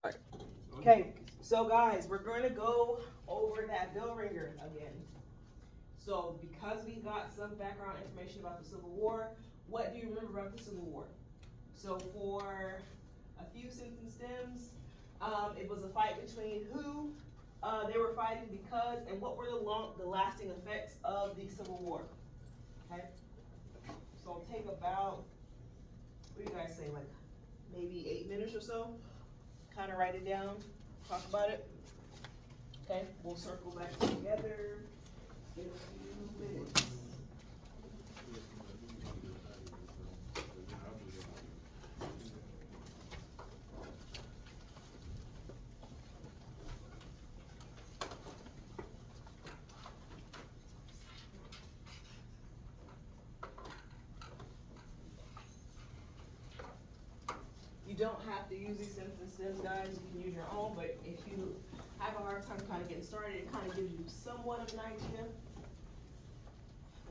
Okay, so guys, we're going to go over that bell ringer again. So because we got some background information about the Civil War, what do you remember about the Civil War? So for a few sentence stems, it was a fight between who they were fighting because, and what were the lasting effects of the Civil War. Okay, so it'll take about, what do you guys say, like maybe 8 minutes or so? Kind of write it down, talk about it. Okay, we'll circle back together in a few minutes. You don't have to use these sentence stems, guys. You can use your own, but if you have a hard time kind of getting started, it kind of gives you somewhat of an idea.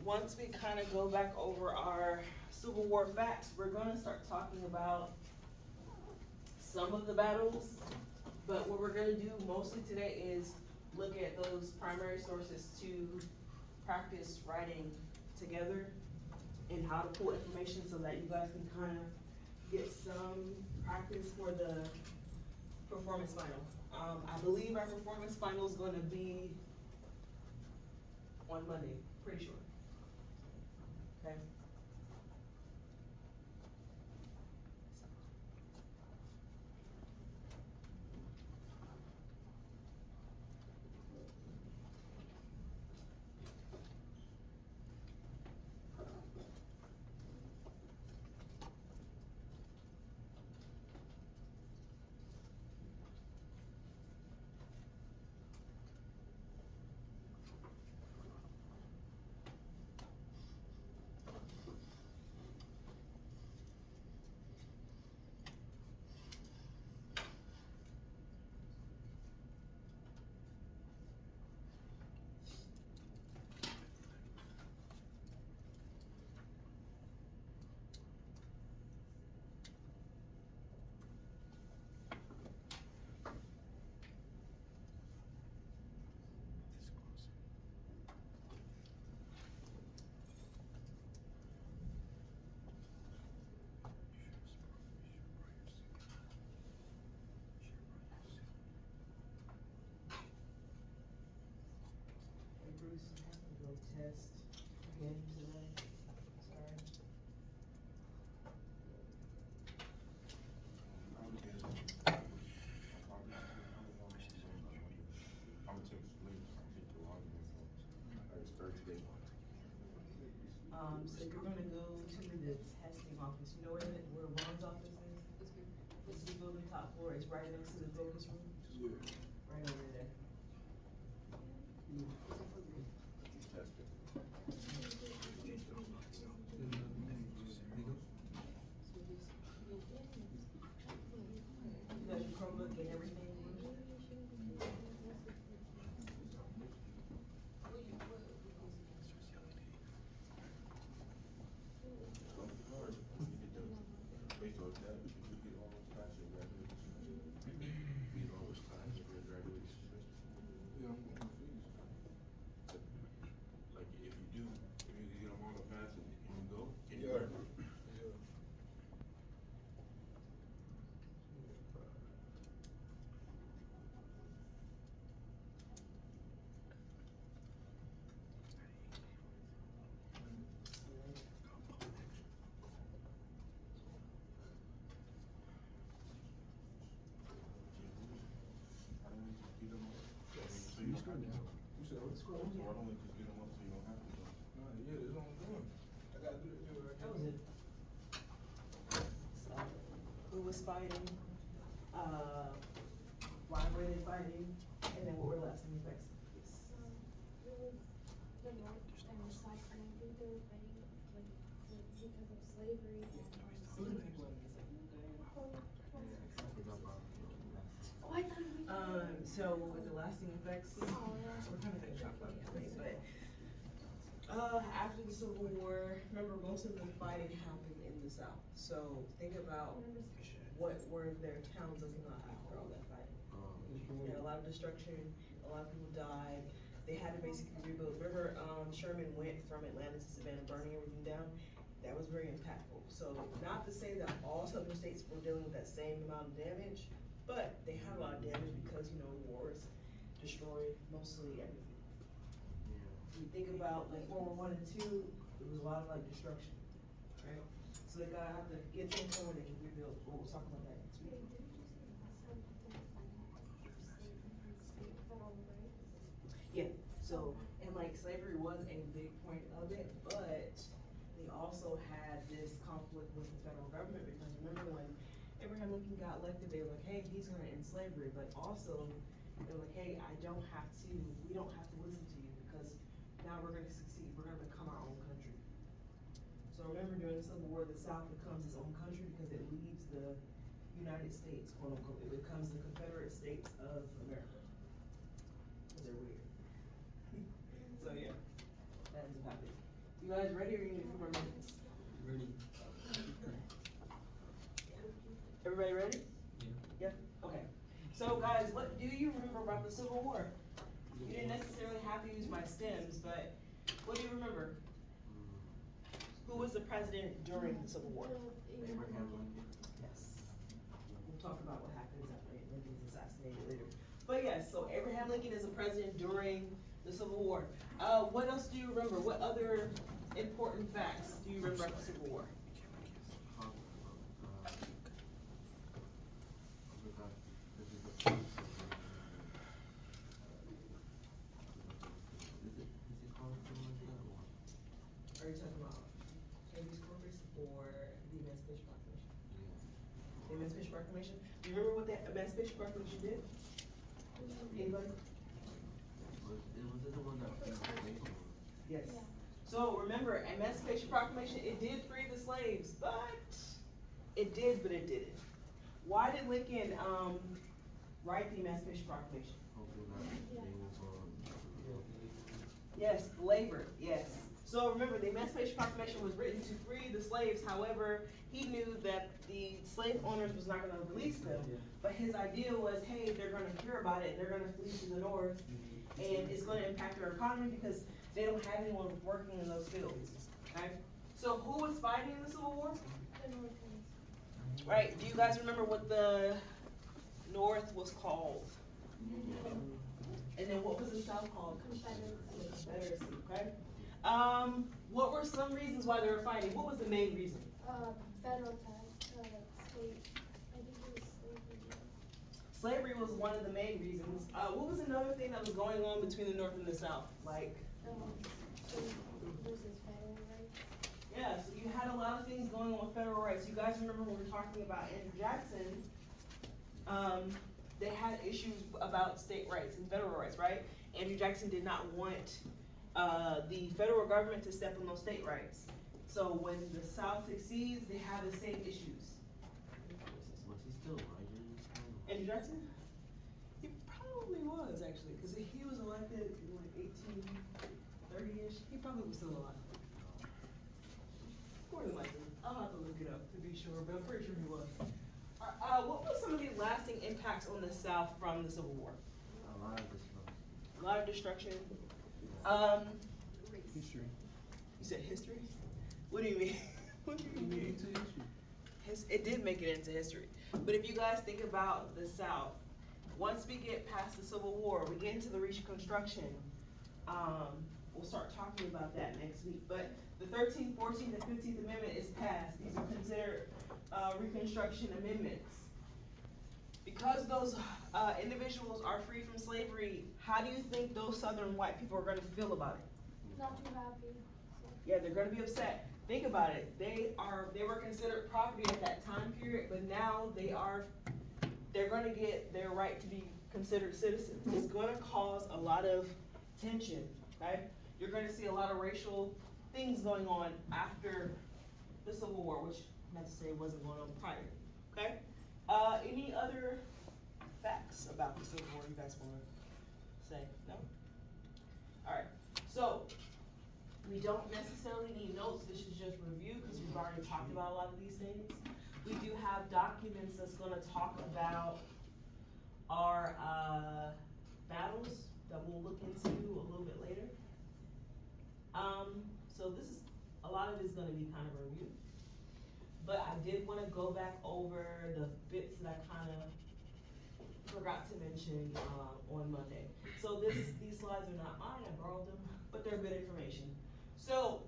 Once we kind of go back over our Civil War facts, we're going to start talking about some of the battles, but what we're going to do mostly today is look at those primary sources to practice writing together and how to pull information so that you guys can kind of get some practice for the performance final. I believe our performance final is going to be on Monday, pretty sure. Okay. Hey Bruce, I have to go test again today. Sorry. So you're gonna go to the testing office. You know where Ron's office is? It's the building top floor. It's right next to the focus room. Right over there. You got your Chromebook and everything? That was it. So, who was fighting? Why were they fighting? And then what were lasting effects? It was the North and the South, and I think they were fighting because of slavery and Who were the people in this? Oh, I thought we So with the lasting effects, so we're kind of gonna talk about that today, but after the Civil War, remember most of the fighting happened in the South. So think about what were their towns looking like after all that lot of destruction, a lot of people died. They had to basically rebuild. Remember, Sherman went from Atlanta to Savannah, burning everything down? That was very impactful. So not to say that all southern states were dealing with that same amount of damage, but they had a lot of damage because, you know, wars destroyed mostly everything. You think about like World War I and II, it was a lot of like destruction, right? So they gotta have to get to a point where they can rebuild. We'll talk about that next week. Wait, didn't you say last time that they state federal rights? Yeah, so, and like slavery was a big point of it, but they also had this conflict with the federal government, because remember when Abraham Lincoln got elected, they were like, hey, he's gonna end slavery, but also they were like, hey, we don't have to listen to you, because now we're gonna succeed, we're gonna become our own country. So remember during the Civil War, the South becomes its own country because it leaves the United States, quote unquote, it becomes the Confederate States of America. Cause they're weird. So yeah, that is about it. You guys ready or you need a few more minutes? Ready. Everybody ready? Yeah. Yeah? Okay. So guys, what do you remember about the Civil War? You didn't necessarily have to use my stems, but what do you remember? Who was the president during the Civil War? Abraham Lincoln. Yes. We'll talk about what happens after Lincoln is assassinated later. But yes, so Abraham Lincoln is the president during the Civil War. What else do you remember? What other important facts do you remember about the Civil War? Are you talking about habeas corpus or the Emancipation Proclamation? The Emancipation Proclamation? Do you remember what the Emancipation Proclamation did? Anybody? Was it the one that Yes. Yeah. So remember, Emancipation Proclamation, it did free the slaves, but it didn't. Why did Lincoln write the Emancipation Proclamation? Yes, labor, yes. So remember, the Emancipation Proclamation was written to free the slaves. However, he knew that the slave owners was not gonna release them. But his idea was, hey, they're gonna hear about it, they're gonna flee to the north, and it's gonna impact their economy because they don't have anyone working in those fields, okay? So who was fighting in the Civil War? The Northerners. Right, do you guys remember what the North was called? And then what was the South called? Confederacy, okay? What were some reasons why they were fighting? What was the main reason? Federal tax, state, I think it was slavery. Slavery was one of the main reasons. What was another thing that was going on between the North and the South? Like, State versus federal rights. yeah, so you had a lot of things going on with federal rights. You guys remember when we were talking about Andrew Jackson, they had issues about state rights and federal rights, right? Andrew Jackson did not want the federal government to step on those state rights. So when the South succeeds, they have the same issues. Was he still alive during this time? Andrew Jackson? He probably was actually, because he was elected in like 1830-ish. He probably was still alive. More than likely. I'll have to look it up to be sure, but I'm pretty sure he was. What was some of the lasting impacts on the South from the Civil War? A lot of this stuff. A lot of destruction. History. You said history? What do you mean? What do you mean? It did make it into history. But if you guys think about the South, once we get past the Civil War, we get into the Reconstruction. We'll start talking about that next week. But the 13th, 14th, and 15th Amendment is passed. These are considered Reconstruction amendments. Because those individuals are free from slavery, how do you think those Southern white people are going to feel about it? Not too happy. Yeah, they're gonna be upset. Think about it. They were considered property at that time period, but now they're gonna get their right to be considered citizens. It's gonna cause a lot of tension, okay? You're gonna see a lot of racial things going on after the Civil War, which not to say wasn't going on prior, okay? Any other facts about the Civil War you guys wanna say? No? Alright, so we don't necessarily need notes, this is just review, because we've already talked about a lot of these things. We do have documents that's gonna talk about our did wanna go back over the bits that I kinda forgot to mention, on Monday. So these slides are not mine, I borrowed them, but they're good information. So,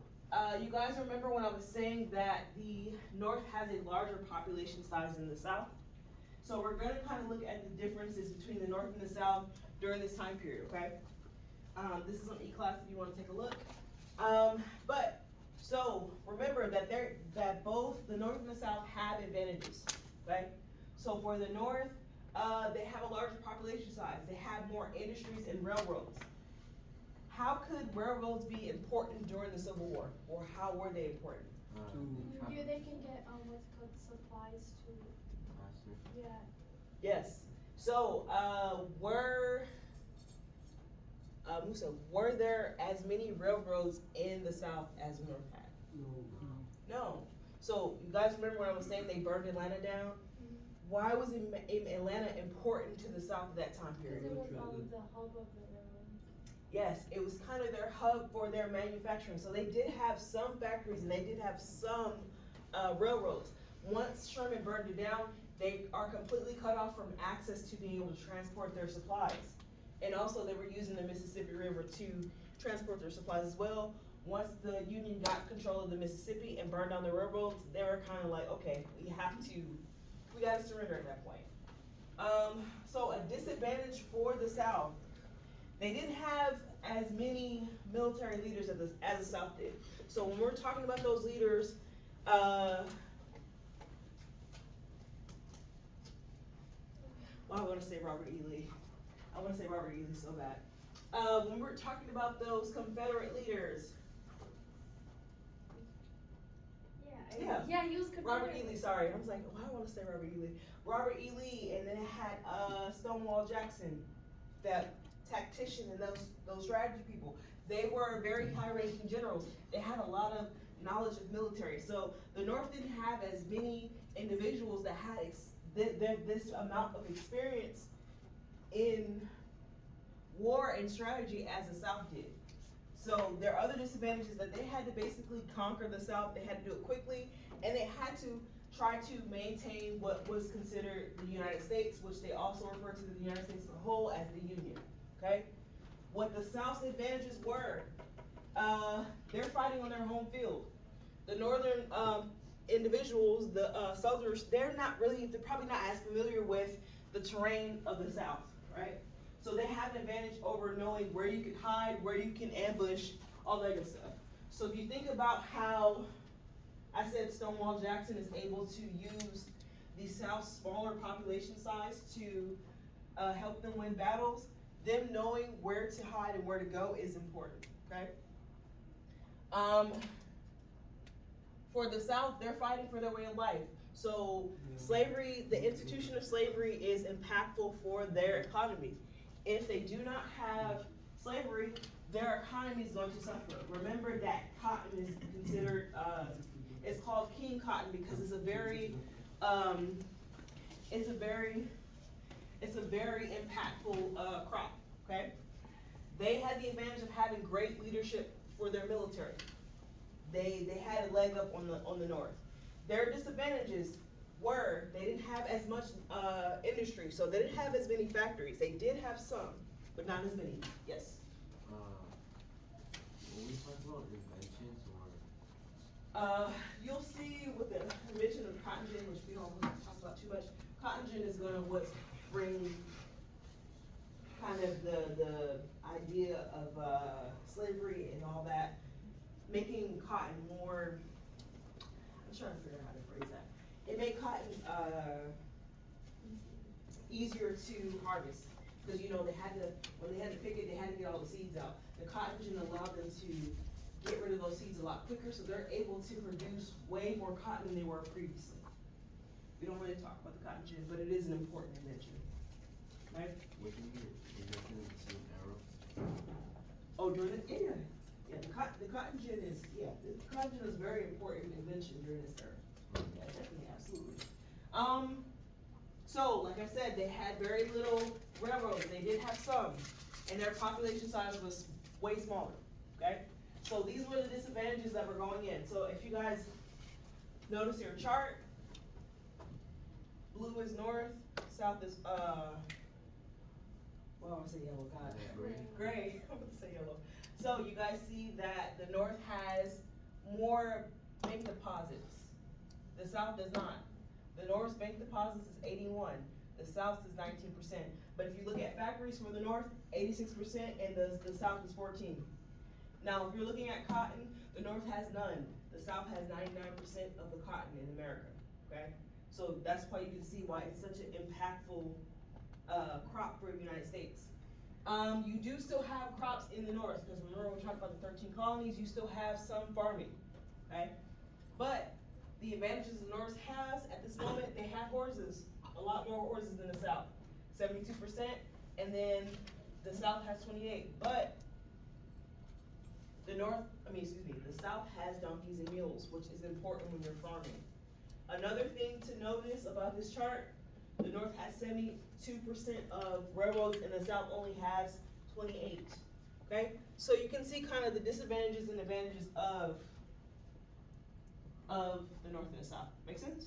you guys remember when I was saying that the north has a larger population size than the south? So we're gonna kinda look at the differences between the north and the south during this time period, okay? This is on E-class if you wanna take a look. So remember that both the north and the south have advantages, okay? So for the north, they have a larger population size, they have more industries and railroads. How could railroads be important during the Civil War, or how were they important? Yeah, they can get, what's called supplies to, Faster. yeah. Yes, so, Musa, were there as many railroads in the south as the north had? No. So, you guys remember when I was saying they burned Atlanta down? Why was Atlanta important to the south at that time Cause period? it was, the hub of the railroad. Yes, it was kind of their hub for their manufacturing, so they did have some factories and they did have some, railroads. Once Sherman burned it down, they are completely cut off from access to being able to transport their supplies. And also, they were using the Mississippi River to transport their supplies as well. Once the Union got control of the Mississippi and burned down the railroads, they were kind of like, okay, we gotta surrender at that point. So a disadvantage for the South, they didn't have as many military leaders as the South did. So when we're talking about those leaders, I wanna say Robert E. Lee. I wanna say Robert E. Lee so bad. When we're talking about those Confederate leaders, Yeah. Yeah, he was Confederate. Robert E. Lee, sorry, I was like, why do I wanna say Robert E. Lee? Robert E. Lee, and then it had, Stonewall Jackson, that tactician and those strategy people. They were very high-ranking generals. They had a lot of knowledge of military. So the North didn't have as many individuals that had this amount of experience in war and strategy as the South did. So there are other disadvantages that they had to basically conquer the South. They had to do it quickly, and they had to try to maintain what was considered the United States, which they also refer to the United States as a whole as the Union, okay? What the South's advantages were, they're fighting on their home field. The Northern, individuals, the, soldiers, they're probably not as familiar with the terrain of the South, right? So they have an advantage over knowing where you can hide, where you can ambush, all that good stuff. So if you think about how I said Stonewall Jackson is able to use the South's smaller population size to help them win battles, them knowing where to hide and where to go is important, okay? For the South, they're fighting for their way of life. So slavery, the institution of slavery is impactful for their economy. If they do not have slavery, their economy is going to suffer. Remember that cotton is considered, it's called king cotton because it's a very impactful crop, okay? They had the advantage of having great leadership for their military. They had a leg up on the North. Their disadvantages were they didn't have as much industry, so they didn't have as many factories. They did have some, but not as many. Yes. When we talk about inventions or You'll see with the invention of cotton gin, which we don't really talk about too much. Cotton gin is gonna bring kind of the idea of slavery and all that, making cotton more. I'm trying to figure out how to phrase that. It made cotton easier to harvest because when they had to pick it, they had to get all the seeds out. The cotton gin allowed them to get rid of those seeds a lot quicker, so they're able to produce way more cotton than they were previously. We don't really talk about the cotton gin, but it is an important invention, right? wasn't it invented in the same era? Oh, during the cotton gin is a very important invention during this era. Yeah, definitely, absolutely. So like I said, they had very little railroads. They did have some, and their population size was way smaller. Okay, so these were the disadvantages that were going in. So if you guys notice your chart, blue is north, south is, well, I want to say yellow, God. Gray. Gray, I'm gonna say yellow. So you guys see that the north has more bank deposits. The south does not. The north's bank deposits is 81. The south's is 19%. But if you look at factories for the north, 86%, and the south is 14. Now, if you're looking at cotton, the north has none. The south has 99% of the cotton in America, okay? So that's why you can see why it's such an impactful crop for the United States. You do still have crops in the north, because remember we talked about the 13 colonies, you still have some farming, okay? But the advantages the north has at this moment, they have horses, a lot more horses than the south, 72%, and then the south has 28. But the south has donkeys and mules, which is important when you're farming. Another thing to notice about this chart, the north has 72% of railroads and the south only has 28, okay? So you can see kind of the disadvantages and advantages of the north and the south. Make sense?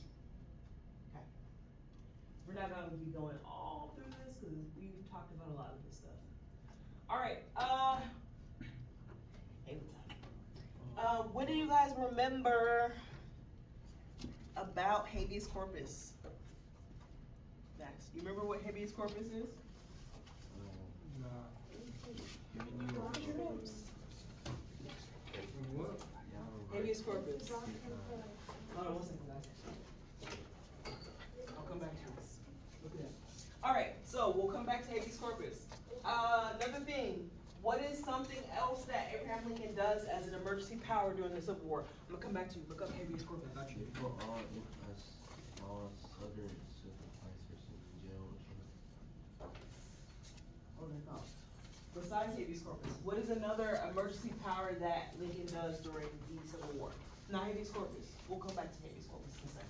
Okay. We're not gonna be going all through this because we've talked about a lot of this stuff. All right, hey, what's up? What do you guys remember about habeas corpus? Max, you remember what habeas corpus is? Giving you What? Habeas corpus. Hold on one second, guys. I'll come back to this. Look at that. All right, so we'll come back to habeas corpus. Another thing, what is something else that Abraham Lincoln does as an emergency power during the Civil War? I'm gonna come back to you. Look up habeas corpus. Got you. for all southern civil officers in jail or something. Okay, no. Besides habeas corpus, what is another emergency power that Lincoln does during the Civil War? Not habeas corpus. We'll come back to habeas corpus in a second.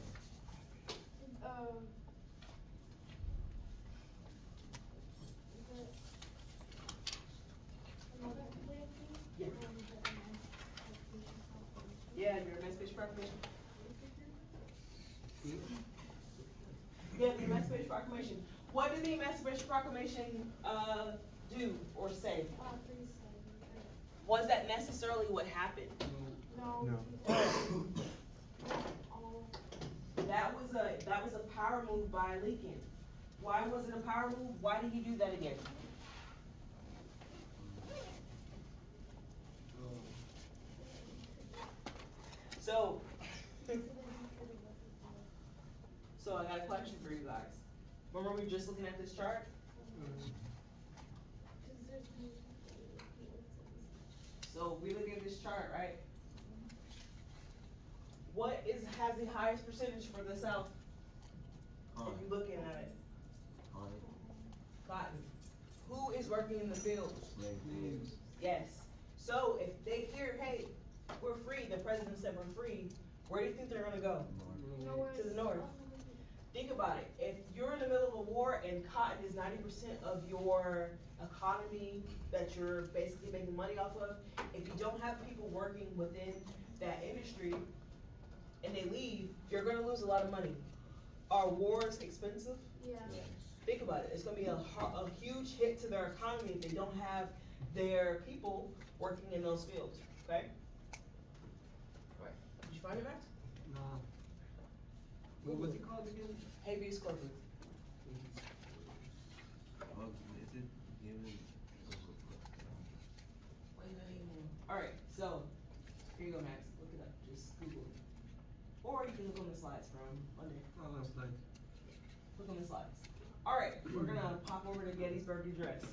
Yeah. Yeah, your Emancipation Proclamation. Yeah, the Emancipation Proclamation. What did the Emancipation Proclamation do or say? Was that necessarily what happened? No. That was a power move by Lincoln. Why was it a power move? Why did he do that again? So, so I got a question for you guys. Remember we were just looking at this chart? So we look at this chart, right? What has the highest percentage for the South? If you're looking at it, cotton. Who is working in the fields? Slaves. Yes. So if they hear, hey, we're free, the president said we're free, where do you think they're gonna go? To the north. Think about it. If you're in the middle of a war and cotton is 90% of your economy that you're basically making money off of, if you don't have people working within that industry and they leave, you're gonna lose a lot of money. Are wars expensive? Yeah. Think about it. It's gonna be a huge hit to their economy if they don't have their people working in those fields, okay? Right. Did you find it, Max? No. What's it called again? Habeas corpus. Oh, is it given? Alright, so, here you go, Max. Look it up. Just Google it. Or you can look on the slides from under. Oh, last night. Look on the slides. Alright, we're gonna pop over to Gettysburg Address.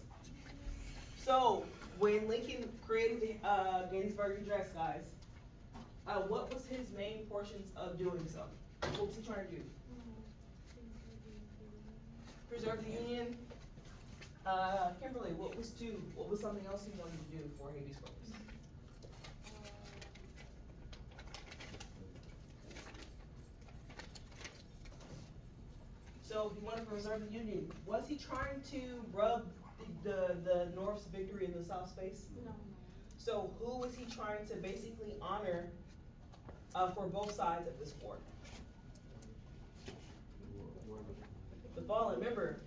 So, when Lincoln created the Gettysburg Address, guys, what was his main portions of doing so? What was he trying to do? Preserve the Union. Kimberly, what was something else he wanted to do for habeas corpus? So he wanted to preserve the Union. Was he trying to rub the North's victory in the South's face? No. So who was he trying to basically honor for both sides of this war? War the fallen. Remember,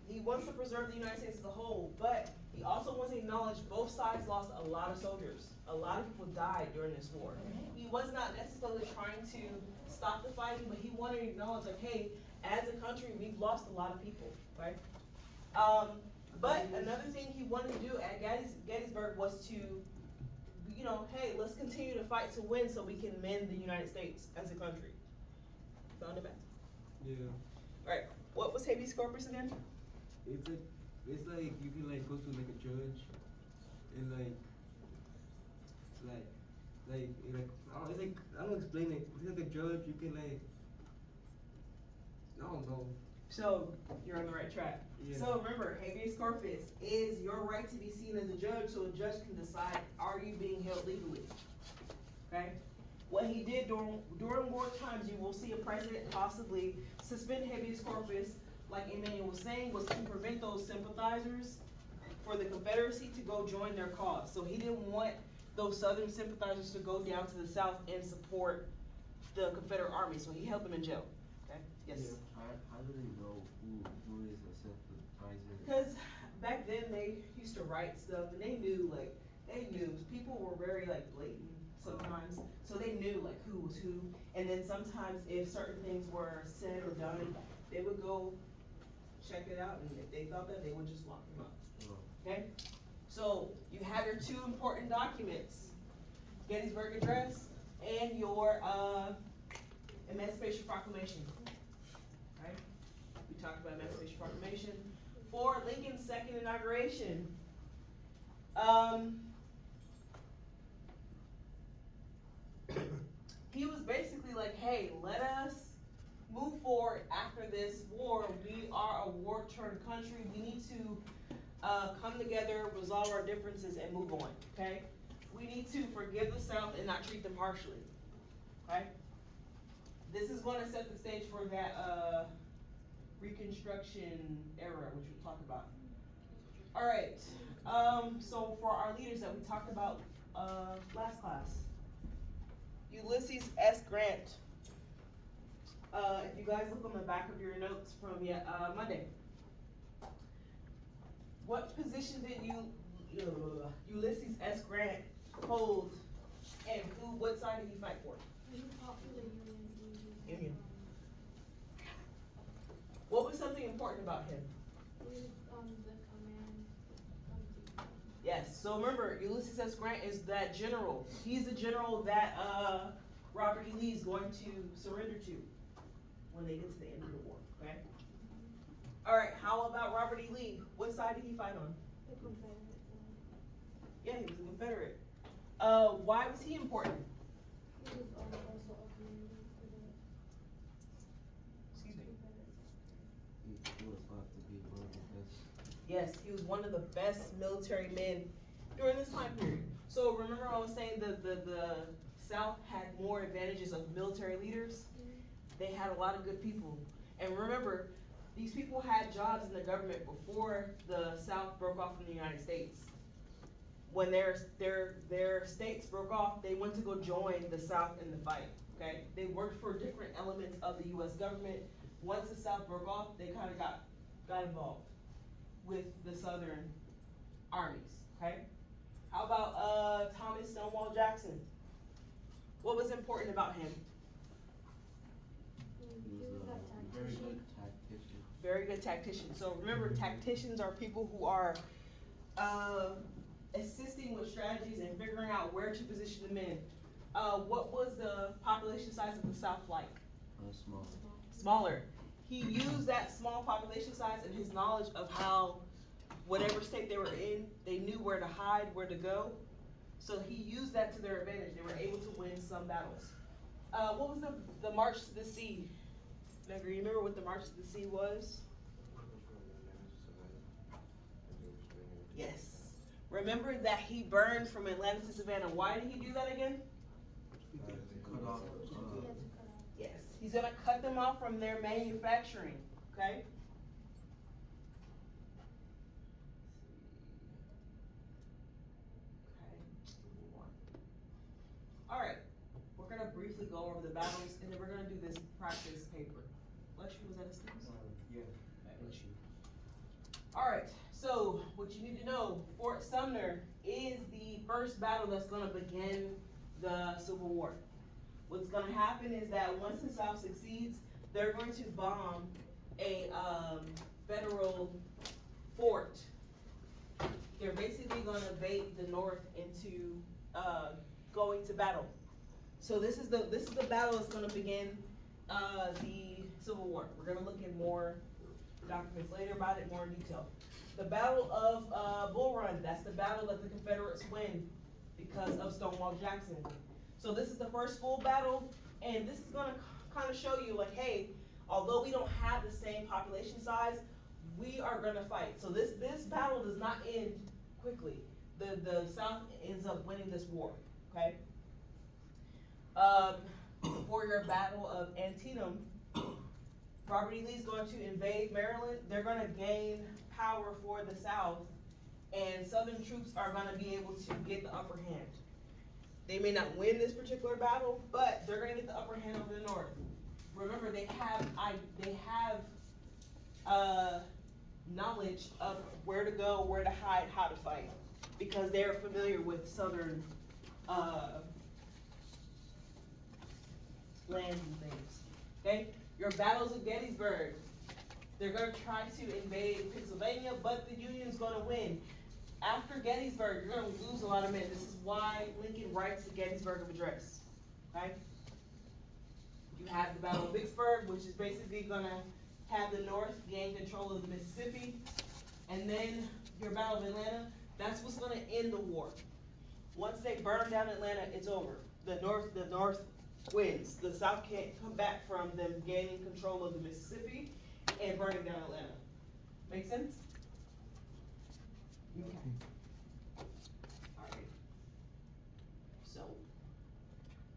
he wants to preserve the United States as a whole, but he also wants to acknowledge both sides lost a lot of soldiers. A lot of people died during this war. He was not necessarily trying to stop the fighting, but he wanted to acknowledge, like, hey, as a country, we've lost a lot of people, right? But another thing he wanted to do at Gettysburg was to, you know, hey, let's continue to fight to win so we can mend the United States as a country. Found it back. Yeah. Alright, what was habeas corpus again? It's like you can like go to like a judge and like it's like I don't explain it. It's like a judge. You can like I don't know. So, you're on the right track. Yeah. So remember, habeas corpus is your right to be seen as a judge, so a judge can decide, are you being held legally? Okay? What he did during war times, you will see a president possibly suspend habeas corpus, like Emmanuel was saying, was to prevent those sympathizers for the Confederacy to go join their cause. So he didn't want those Southern sympathizers to go down to the South and support the Confederate Army, so he held them in jail. Okay? Yes? Yeah. How do they know who is a sympathizer? Because back then they used to write stuff and they knew people were very like blatant sometimes, so they knew like who was who. And then sometimes if certain things were said or done, they would go check it out, and if they thought that, they would just lock them up. Oh. Okay? So you have your two important documents, Gettysburg Address and your Emancipation Proclamation. Right? We talked about Emancipation Proclamation. For Lincoln's second inauguration, he was basically like, hey, let us move forward after this war. We are a war-torn country. We need to come together, resolve our differences, and move on, okay? We need to forgive the South and not treat them harshly, okay? This is gonna set the stage for that Reconstruction era, which we'll talk about. All right, so for our leaders that we talked about last class, Ulysses S. Grant. If you guys look on the back of your notes from Monday, what position did Ulysses S. Grant hold, and what side did he fight for? He fought for the Union. What was something important about him? He was the command of the. Yes, so remember, Ulysses S. Grant is that general. He's the general that Robert E. Lee is going to surrender to when they get to the end of the war, okay? Alright, how about Robert E. Lee? What side did he fight on? The Confederate side. Yeah, he was a Confederate. Why was he important? He was also a commander for the Excuse me. Confederate side. He was thought to be one of the best. Yes, he was one of the best military men during this time period. So remember I was saying the South had more advantages of military leaders? They had a lot of good people. And remember, these people had jobs in the government before the South broke off from the United States. When their states broke off, they went to go join the South in the fight, okay? They worked for different elements of the US government. Once the South broke off, they kind of got involved with the Southern armies, okay? How about Thomas Stonewall Jackson? What was important about him? He was a very good tactician. Very good tactician. So remember, tacticians are people who are assisting with strategies and figuring out where to position the men. What was the population size of the South like? Small. Smaller. He used that small population size and his knowledge of how whatever state they were in, they knew where to hide, where to go. So he used that to their advantage. They were able to win some battles. What was the March to the Sea? Negri, you remember what the March to the Sea was? Yes. Remember that he burned from Atlanta to Savannah. Why did he do that again? Cut off. He had to cut off. Yes. He's gonna cut them off from their manufacturing, okay? Alright, we're gonna briefly go over the battles and then we're gonna do this practice paper. Leslie, was that a student? Yeah. Alright, so what you need to know, Fort Sumner is the first battle that's gonna begin the Civil War. What's gonna happen is that once the South succeeds, they're going to bomb a federal fort. They're basically gonna bait the North into going to battle. So this is the battle that's gonna begin the Civil War. We're gonna look at more documents later about it more in detail. The Battle of Bull Run, that's the battle that the Confederates win because of Stonewall Jackson. So this is the first full battle, and this is gonna kind of show you like, hey, although we don't have the same population size, we are gonna fight. So this battle does not end quickly. The South ends up winning this war, okay? For your Battle of Antietam, Robert E. Lee's going to invade Maryland. They're gonna gain power for the South, and Southern troops are gonna be able to get the upper hand. They may not win this particular battle, but they're gonna get the upper hand over the North. Remember, they have knowledge of where to go, where to hide, how to fight, because they're familiar with Southern lands and things. Okay, your battles of Gettysburg. They're gonna try to invade Pennsylvania, but the Union's gonna win. After Gettysburg, you're gonna lose a lot of men. This is why Lincoln writes the Gettysburg Address. Okay? You have the Battle of Vicksburg, which is basically gonna have the North gain control of the Mississippi. And then your Battle of Atlanta, that's what's gonna end the war. Once they burn down Atlanta, it's over. The North wins. The South can't come back from them gaining control of the Mississippi and burning down Atlanta. Make sense? Okay. Alright. So,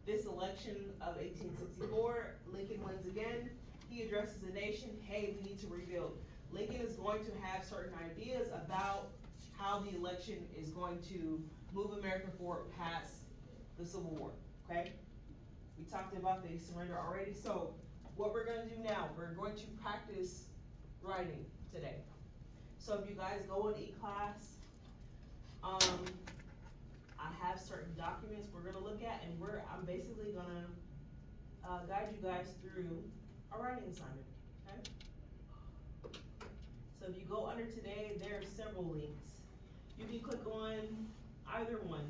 this election of 1864, Lincoln wins again. He addresses the nation, hey, we need to rebuild. Lincoln is going to have certain ideas about how the election is going to move America forward past the Civil War, okay? We talked about the surrender already, so what we're gonna do now, we're going to practice writing today. So if you guys go in E-class, I have certain documents we're gonna look at, and I'm basically gonna guide you guys through a writing assignment, okay? So if you go under today, there are several links. You can click on either one.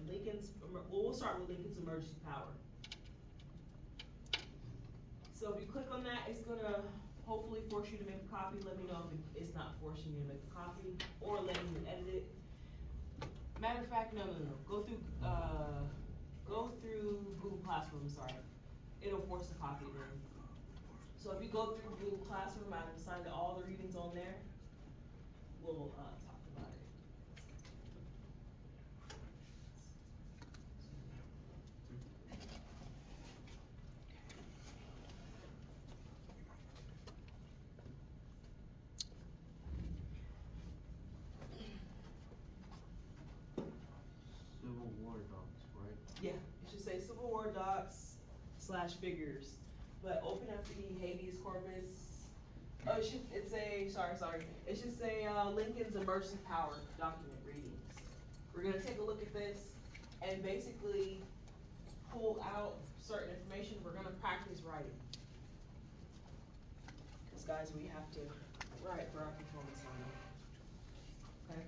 We'll start with Lincoln's emergency power. So if you click on that, it's gonna hopefully force you to make a copy. Let me know if it's not forcing you to make a copy or letting you edit it. Matter of fact, no. Go through Google Classroom, sorry. It'll force a copy then. So if you go through Google Classroom, I've assigned all the readings on there. We'll talk about it. Civil War docs, right? Yeah, it should say Civil War docs/figures, but open up the habeas corpus. Oh, it should say Lincoln's emergency power document readings. We're gonna take a look at this and basically pull out certain information. We're gonna practice writing. Cause guys, we have to write for our performance on it. Okay?